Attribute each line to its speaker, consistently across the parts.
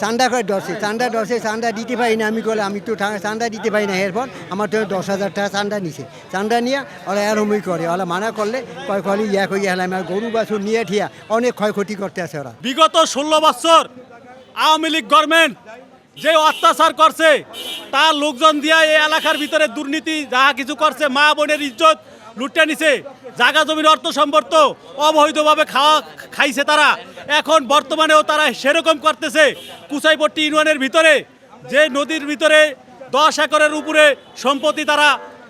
Speaker 1: চাঁদা করে ধরছে চাঁদা দিতে পারি না। আমি বলে আমি তো চাঁদা দিতে পারি না। এরপর আমার তো 10,000 টাকা চাঁদা নিছে। চাঁদা নিয়ে ওরা এরমই করে, ওরা মানা করলে কয় কলি ইয়া করি হেলাম আর গরু বাছুর নিয়ে ঠিয়া অনেক ক্ষয়ক্ষতি করতে আছে ওরা।
Speaker 2: বিগত 16 বছর আওয়ামী লীগ গভর্নমেন্ট যে অত্যাচার করছে তার লোকজন দিয়া এই এলাকার ভিতরে দুর্নীতি যাহা কিছু করছে, মা বোনের ইজ্জত লুটে নিছে, জায়গা জমির অর্থ সম্পর্ক অবৈধভাবে খাইছে তারা। এখন বর্তমানেও তারা সেরকম করতেছে। কুচাইপট্টি ইউনিয়নের ভিতরে যে নদীর ভিতরে 10 একরের উপরে সম্পত্তি তারা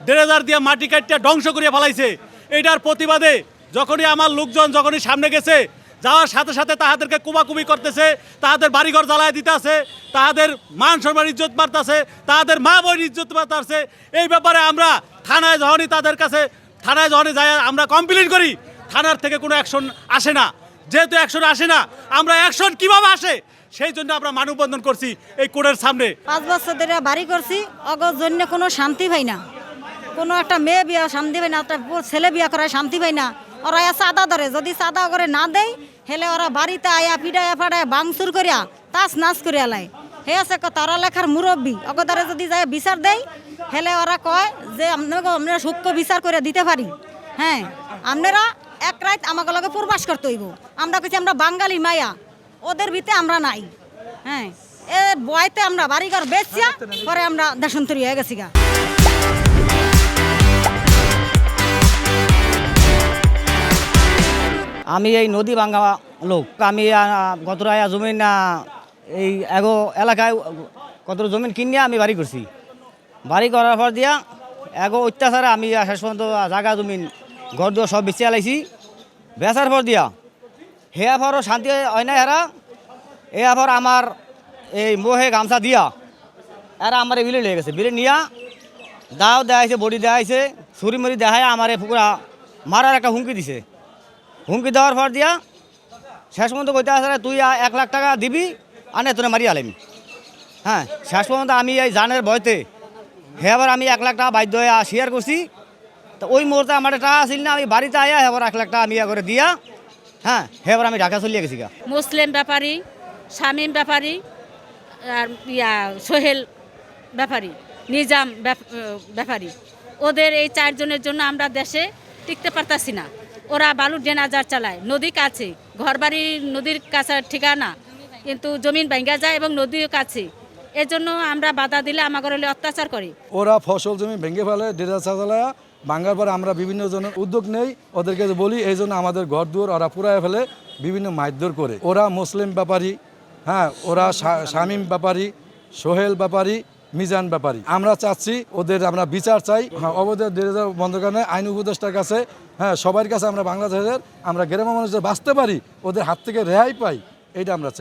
Speaker 2: 1,500 দিয়ে মাটি কাটিয়ে ধ্বংস করিয়া ফেলাইছে। এইটার প্রতিবাদে যখনই আমার লোকজন যখনই সামনে গেছে, যাওয়ার সাথে সাথে তাহাদেরকে কুবাকুবি করতেছে, তাহাদের বাড়িঘর জ্বালায় দিতে আছে, তাহাদের মান সম্মান ইজ্জত মারতেছে, তাহাদের মা বোন ইজ্জত মারতেছে। এই ব্যাপারে আমরা থানায় যখনই তাদের কাছে থানায় যখনই যাই আমরা কমপ্লেন করি, থানার থেকে কোনো অ্যাকশন আসে না। যেহেতু অ্যাকশন আসে না, আমরা অ্যাকশন কিভাবে আসে সেই জন্য আমরা মানববন্ধন করছি এই কোর্টের সামনে।
Speaker 3: 5 বছর ধরে বাড়ি করছি, অগর জন্য কোনো শান্তি পাই না। কোনো একটা মেয়ে বিয়া শান্তি পাই না, একটা ছেলে বিয়া করায় শান্তি পাই না। ওরা চাঁদা ধরে, যদি চাঁদা করে না দেয় হেলে ওরা বাড়িতে আয়া পিড়ায় ফাড়ায় বাংচুর করিয়া তাস নাচ করিয়া লাই। হে আছে তারা লেখার মুরব্বী, অগদারে যদি যায় বিচার দেয় হেলে ওরা কয় যে আমরা সূক্ষ্ম বিচার করে দিতে পারি। হ্যাঁ, আপনারা এক রাত আমাকে লগে পূর্বাস করতে হইব। আমরা কিছু আমরা বাঙালি মায়া, ওদের ভিতরে আমরা নাই। হ্যাঁ, এ বয়তে আমরা বাড়িঘর বেচিয়া পরে আমরা দেশান্তরী হয়ে গেছি গা।
Speaker 4: আমি এই নদী ভাঙ্গা লোক। আমি কত জমিন এই এগো এলাকায় কত জমিন কিনিয়া আমি বাড়ি করছি। বাড়ি করার পর দিয়া এগো অত্যাচারে আমি শেষ পর্যন্ত জায়গা জমিন ঘর দুয়ার সব বেঁচে আলাইছি। বেচার পর দিয়া হেয়া পরও শান্তি হয় না। হেরা এয়া পর আমার এই মোহে গামছা দিয়া এরা আমার বিলে লেগে গেছে। বিলে নিয়া দাও দেখাইছে, বডি দেখাইছে, ছুরি মুড়ি দেখায় আমার পুকুরা মারার একটা হুমকি দিছে। হুমকি দেওয়ার পর দিয়া শেষ পর্যন্ত কইতে আসলে তুই 1 লাখ টাকা দিবি আনে তোরে মারি আলেমি। হ্যাঁ, শেষ পর্যন্ত আমি এই জানের ভয়তে হেবার আমি 1 লাখ টাকা বাধ্য হয়ে শেয়ার করছি। তো ওই মুহূর্তে আমার টাকা আসিল না, আমি বাড়িতে আয়া হেবার 1 লাখ টাকা আমি করে দিয়া হ্যাঁ হেবার আমি ঢাকা চলিয়ে গেছি গা।
Speaker 5: মুসলিম ব্যাপারী, শামীম ব্যাপারী আর সোহেল ব্যাপারী, নিজাম ব্যাপারী, ওদের এই 4 জনের জন্য আমরা দেশে টিকতে পারতাছি না। ওরা বালুর ডেনাজার চালায়, নদী কাছে, ঘরবাড়ি নদীর কাছে ঠিকানা, কিন্তু জমিন ভাঙ্গা যায় এবং নদীও কাছে। এজন্য আমরা বাধা দিলে আমাদের অত্যাচার করে।
Speaker 6: ওরা ফসল জমি ভেঙে ফেলে, ডেরা চালায় ভাঙ্গার পরে আমরা বিভিন্ন জনের উদ্যোগ নেই, ওদেরকে বলি এই জন্য আমাদের ঘর দুয়ার ওরা পুরায় ফেলে, বিভিন্ন মারধর করে। ওরা মুসলিম ব্যাপারী, হ্যাঁ, ওরা শামীম ব্যাপারী, সোহেল ব্যাপারী, মিজান ব্যাপারী। আমরা চাচ্ছি ওদের আমরা বিচার চাই। হ্যাঁ, অবৈধ ডেরা বন্ধ করে আইন উপদেষ্টার কাছে, হ্যাঁ, সবার কাছে আমরা বাংলাদেশের আমরা গ্রামের মানুষদের বাঁচতে পারি, ওদের হাত থেকে রেহাই পাই, এইটা আমরা চাই।